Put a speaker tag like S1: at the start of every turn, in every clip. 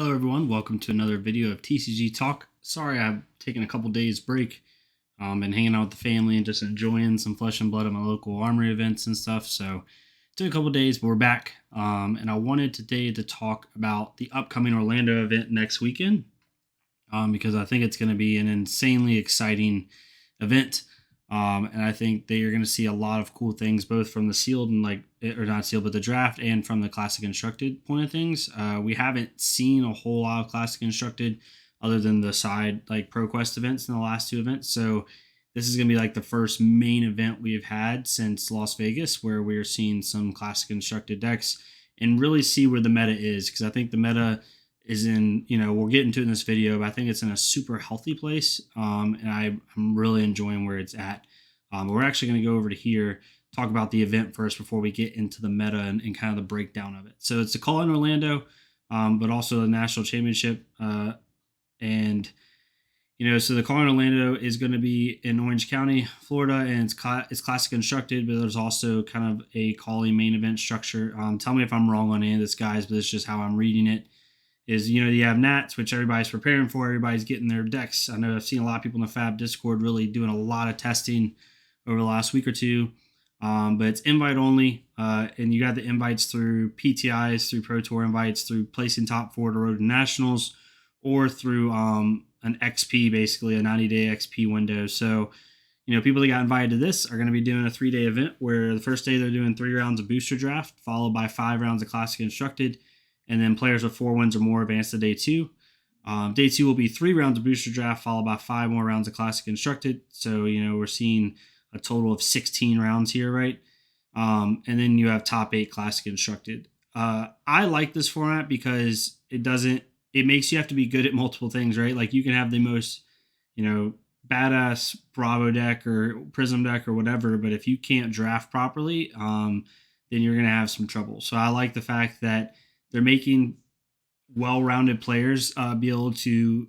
S1: Hello everyone, welcome to another video of TCG Talk. Sorry I've taken a couple days break. Been hanging out with the family and just enjoying some flesh and blood at my local armory events and stuff. So it took a couple days, but we're back. And I wanted today to talk about the upcoming Orlando event next weekend. Because I think it's going to be an insanely exciting event. And I think that you're going to see a lot of cool things, both from the sealed and or not sealed, but the draft and from the classic constructed point of things. We haven't seen a whole lot of classic constructed other than the side ProQuest events in the last two events. So this is going to be like the first main event we've had since Las Vegas, where we're seeing some classic constructed decks and really see where the meta is. Because I think the meta is in, we'll get into it in this video, but I think it's in a super healthy place. And I'm really enjoying where it's at. We're actually going to go over to here, talk about the event first before we get into the meta and kind of the breakdown of it. So it's a call in Orlando, but also the national championship. So the call in Orlando is going to be in Orange County, Florida, and it's classic constructed, but there's also kind of a calling main event structure. Tell me if I'm wrong on any of this, guys, but it's just how I'm reading it. You have Nats, which everybody's preparing for. Everybody's getting their decks. I know I've seen a lot of people in the Fab Discord really doing a lot of testing over the last week or two. But it's invite only. And you got the invites through PTIs, through Pro Tour invites, through placing top four to Road to Nationals, or through an XP, basically a 90-day XP window. So, people that got invited to this are going to be doing a 3-day event where the first day they're doing 3 rounds of booster draft, followed by 5 rounds of classic constructed. And then players with 4 wins or more advance to day 2. Day 2 will be 3 rounds of booster draft, followed by 5 more rounds of classic constructed. So, we're seeing a total of 16 rounds here, right? And then you have top 8 classic constructed. I like this format because it makes you have to be good at multiple things, right? Like you can have the most, badass Bravo deck or Prism deck or whatever, but if you can't draft properly, then you're going to have some trouble. So I like the fact that they're making well-rounded players be able to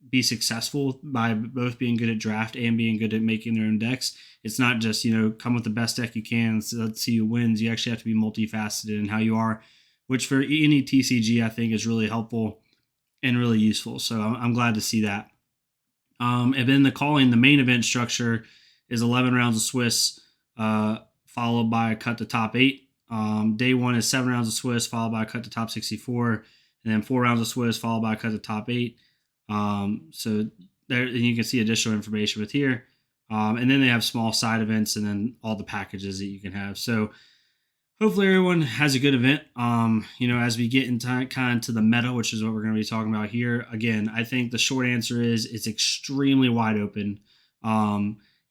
S1: be successful by both being good at draft and being good at making their own decks. It's not just, come with the best deck you can, so let's see who wins. You actually have to be multifaceted in how you are, which for any TCG I think is really helpful and really useful. So I'm glad to see that. And then the main event structure is 11 rounds of Swiss, followed by a cut to top 8. Day 1 is 7 rounds of Swiss, followed by a cut to top 64, and then 4 rounds of Swiss, followed by a cut to top 8. So there you can see additional information with here. And then they have small side events and then all the packages that you can have. So hopefully everyone has a good event. As we get into kind of to the meta, which is what we're going to be talking about here. Again, I think the short answer is it's extremely wide open.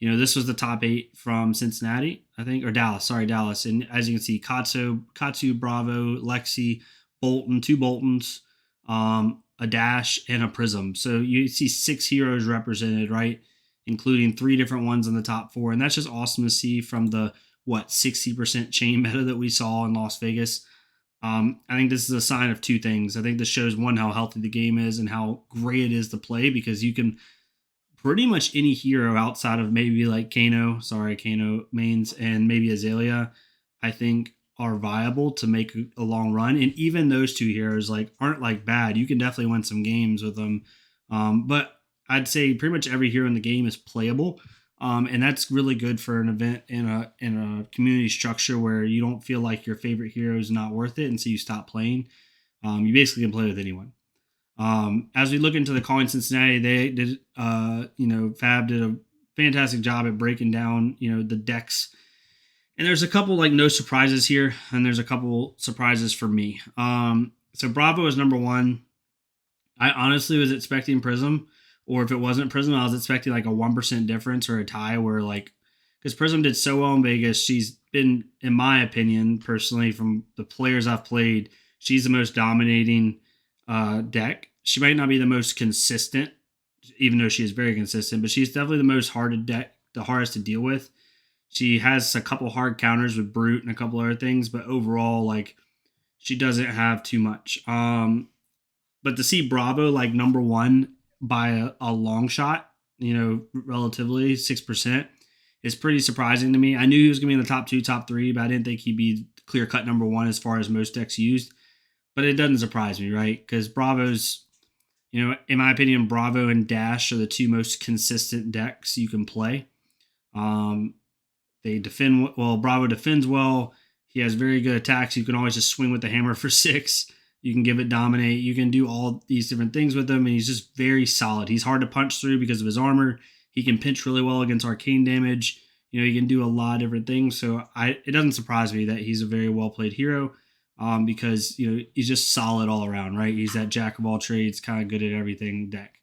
S1: This was the top 8 from Cincinnati, I think, or Dallas. Sorry, Dallas. And as you can see, Katsu, Bravo, Lexi, Bolton, 2 Boltons, a Dash, and a Prism. So you see 6 heroes represented, right? Including 3 different ones in the top 4. And that's just awesome to see from the, 60% chain meta that we saw in Las Vegas. I think this is a sign of 2 things. I think this shows, 1, how healthy the game is and how great it is to play, because you can pretty much any hero outside of maybe like Kano mains and maybe Azalea, I think are viable to make a long run. And even those 2 heroes aren't bad. You can definitely win some games with them. But I'd say pretty much every hero in the game is playable. And that's really good for an event in a community structure where you don't feel like your favorite hero is not worth it, and so you stop playing. You basically can play with anyone. As we look into the calling Cincinnati, they did, Fab did a fantastic job at breaking down, the decks. And there's a couple no surprises here, and there's a couple surprises for me. So Bravo is number 1. I honestly was expecting Prism, or if it wasn't Prism, I was expecting a 1% difference or a tie where because Prism did so well in Vegas. She's been, in my opinion, personally, from the players I've played, she's the most dominating deck. She might not be the most consistent, even though she is very consistent, but she's definitely the hardest to deal with. She has a couple hard counters with Brute and a couple other things, but overall, she doesn't have too much. But to see Bravo number 1 by a long shot, relatively 6%, is pretty surprising to me. I knew he was going to be in the top 2, top 3, but I didn't think he'd be clear cut number 1 as far as most decks used. but it doesn't surprise me, right? Because Bravo's, in my opinion, Bravo and Dash are the two most consistent decks you can play. Um, they defend well. Bravo defends well. He has very good attacks. You can always just swing with the hammer for 6. You can give it dominate. You can do all these different things with him, and he's just very solid. He's hard to punch through because of his armor. He can pinch really well against arcane damage. He can do a lot of different things. So it doesn't surprise me that he's a very well played hero, because he's just solid all around. Right, he's that jack of all trades, kind of good at everything deck.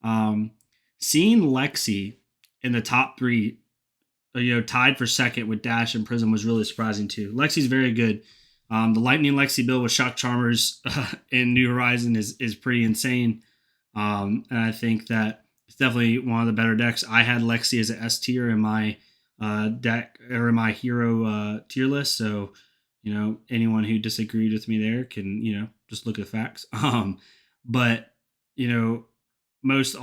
S1: Um, Seeing Lexi in the top 3, tied for second with Dash and Prism was really surprising too. Lexi's very good. The Lightning Lexi build with Shock Charmers in New Horizon is pretty insane. And I think that it's definitely one of the better decks. I had Lexi as an S tier in my deck or in my hero tier list. So, anyone who disagreed with me there can, just look at the facts. But, you know, most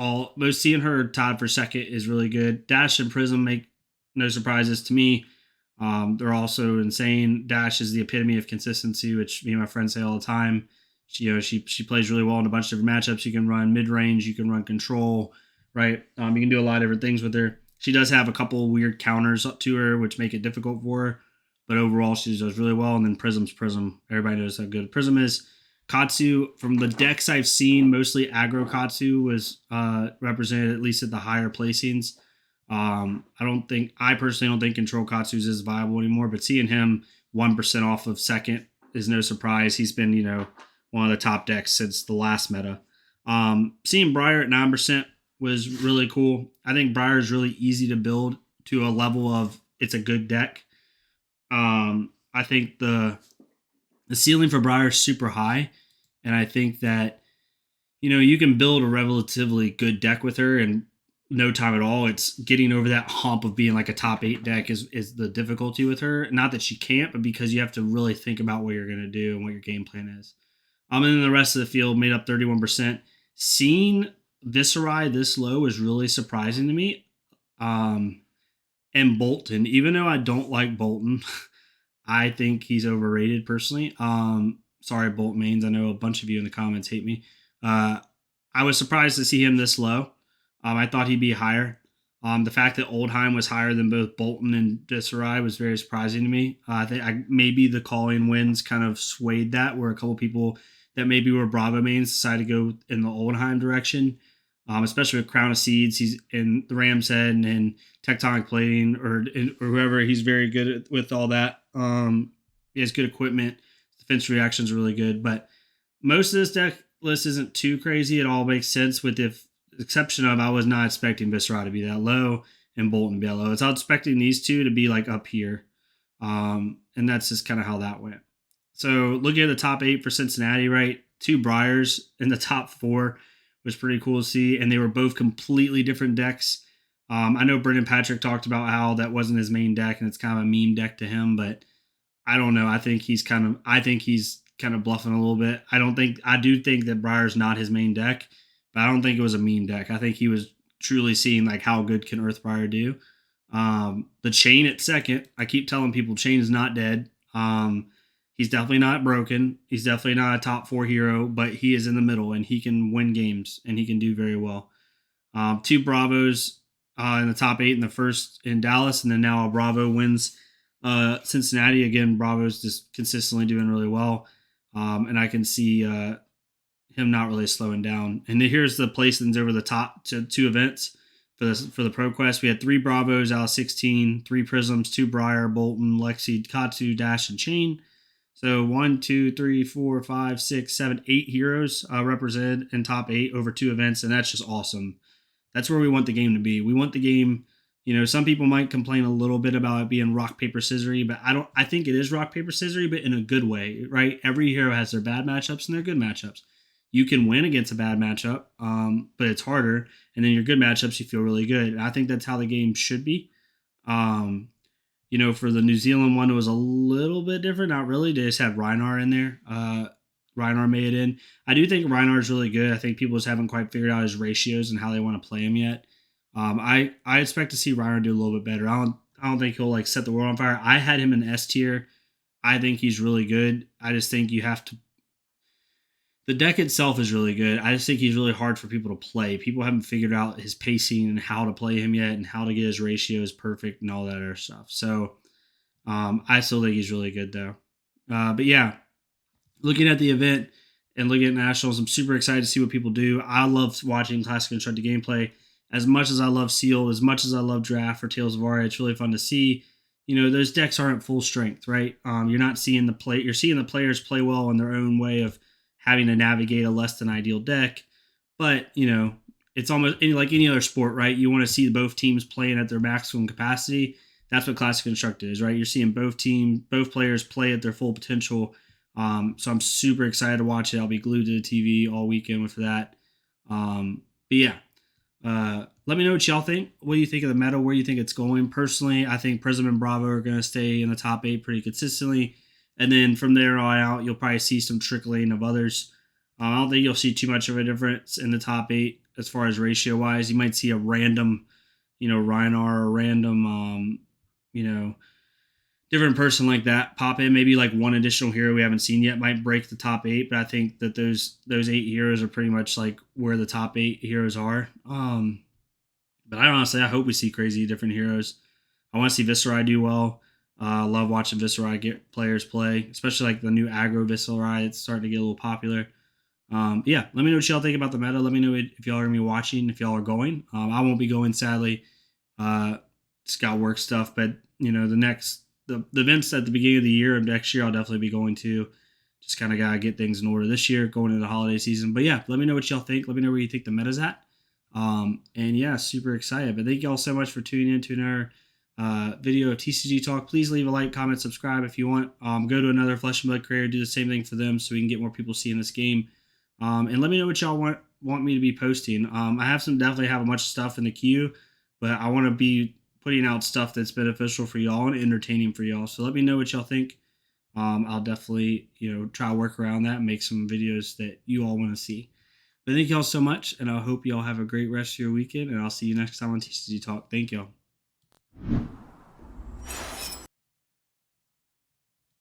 S1: seeing her tied for second is really good. Dash and Prism make no surprises to me. They're also insane. Dash is the epitome of consistency, which me and my friends say all the time. She plays really well in a bunch of different matchups. You can run mid range, you can run control, right? You can do a lot of different things with her. She does have a couple weird counters up to her, which make it difficult for her. But overall, she does really well. And then Prism's Prism. Everybody knows how good Prism is. Katsu, from the decks I've seen, mostly aggro Katsu was represented at least at the higher placings. I personally don't think Control Katsu's is viable anymore, but seeing him 1% off of second is no surprise. He's been, one of the top decks since the last meta. Seeing Briar at 9% was really cool. I think Briar is really easy to build to a level of it's a good deck. I think the ceiling for Briar is super high, and I think that you can build a relatively good deck with her in no time at all. It's getting over that hump of being like a top 8 deck is the difficulty with her. Not that she can't, but because you have to really think about what you're going to do and what your game plan is. And then the rest of the field made up 31%. Seeing Viserai this low is really surprising to me. And Bolton, even though I don't like Bolton, I think he's overrated personally. Sorry, Bolt mains. I know a bunch of you in the comments hate me. I was surprised to see him this low. I thought he'd be higher. The fact that Oldheim was higher than both Bolton and Viserai was very surprising to me. I think maybe the calling wins kind of swayed that, where a couple people that maybe were Bravo mains decided to go in the Oldheim direction, especially with Crown of Seeds. He's in the Ram's Head and Tectonic Plating or whoever. He's very good with all that. He has good equipment. Defense reactions are really good, but most of this deck list isn't too crazy. It all makes sense with the exception of I was not expecting Viserai to be that low and Bolton to be that low. I was expecting these two to be like up here. And that's just kind of how that went. So looking at the top 8 for Cincinnati, right? 2 Briars in the top 4 was pretty cool to see. And they were both completely different decks. I know Brendan Patrick talked about how that wasn't his main deck and it's kind of a meme deck to him, but I don't know. I think he's kind of bluffing a little bit. I do think that Briar's not his main deck, but I don't think it was a meme deck. I think he was truly seeing like how good can Earthbriar do. The Chain at second, I keep telling people Chain is not dead. He's definitely not broken. He's definitely not a top 4 hero, but he is in the middle and he can win games and he can do very well. 2 Bravos in the top 8 in the first in Dallas, and then now a Bravo wins Cincinnati. Again, Bravo's just consistently doing really well. And I can see him not really slowing down. And here's the placings over the top 2 events for the ProQuest. We had 3 Bravos out of 16, 3 Prisms, 2 Briar, Bolton, Lexi, Katsu, Dash, and Chain. So 1, 2, 3, 4, 5, 6, 7, 8 heroes represented in top 8 over 2 events, and that's just awesome. That's where we want the game to be. We want the game. Some people might complain a little bit about it being rock, paper, scissory, but I think it is rock, paper, scissory, but in a good way, right? Every hero has their bad matchups and their good matchups. You can win against a bad matchup, but it's harder. And then your good matchups, you feel really good. And I think that's how the game should be. For the New Zealand one, it was a little bit different. Not really. They just had Reinar in there. Reinar made it in. I do think Reinar is really good. I think people just haven't quite figured out his ratios and how they want to play him yet. I expect to see Reinar do a little bit better. I don't think he'll like set the world on fire. I had him in S tier. I think he's really good. I just think you have to The deck itself is really good. I just think he's really hard for people to play. People haven't figured out his pacing and how to play him yet, and how to get his ratios perfect and all that other stuff. So I still think he's really good though. But yeah, looking at the event and looking at nationals, I'm super excited to see what people do. I love watching classic constructed gameplay as much as I love sealed, as much as I love draft or Tales of Aria. It's really fun to see. Those decks aren't full strength, right? You're not seeing the play. You're seeing the players play well in their own way of having to navigate a less than ideal deck. But it's almost like any other sport, right? You want to see both teams playing at their maximum capacity. That's what classic constructed is, right? You're seeing both players play at their full potential. So I'm super excited to watch it. I'll be glued to the TV all weekend for that. But yeah, let me know what y'all think. What do you think of the meta? Where do you think it's going? Personally, I think Prism and Bravo are going to stay in the top 8 pretty consistently. And then from there on out, you'll probably see some trickling of others. I don't think you'll see too much of a difference in the top 8 as far as ratio wise. You might see a random, Rhinar or random, different person like that pop in. Maybe like one additional hero we haven't seen yet might break the top 8, but I think that those 8 heroes are pretty much like where the top 8 heroes are. But I hope we see crazy different heroes. I want to see Viserai do well. Love watching Viserai get players play, especially like the new aggro Viserai. It's starting to get a little popular. Yeah, let me know what y'all think about the meta. Let me know if y'all are going to be watching, if y'all are going. I won't be going, sadly. Just got work stuff, but the events at the beginning of the year and next year I'll definitely be going to. Just kind of got to get things in order this year going into the holiday season. But yeah, let me know what y'all think. Let me know where you think the meta's at. And yeah, super excited. But thank y'all so much for tuning in to another video of TCG Talk. Please leave a like, comment, subscribe if you want. Go to another Flesh and Blood creator, do the same thing for them so we can get more people seeing this game. And let me know what y'all want me to be posting. I definitely have a bunch of stuff in the queue, but I want to be putting out stuff that's beneficial for y'all and entertaining for y'all. So let me know what y'all think. I'll definitely, try to work around that and make some videos that you all want to see. But thank y'all so much, and I hope y'all have a great rest of your weekend, and I'll see you next time on TCG Talk. Thank y'all.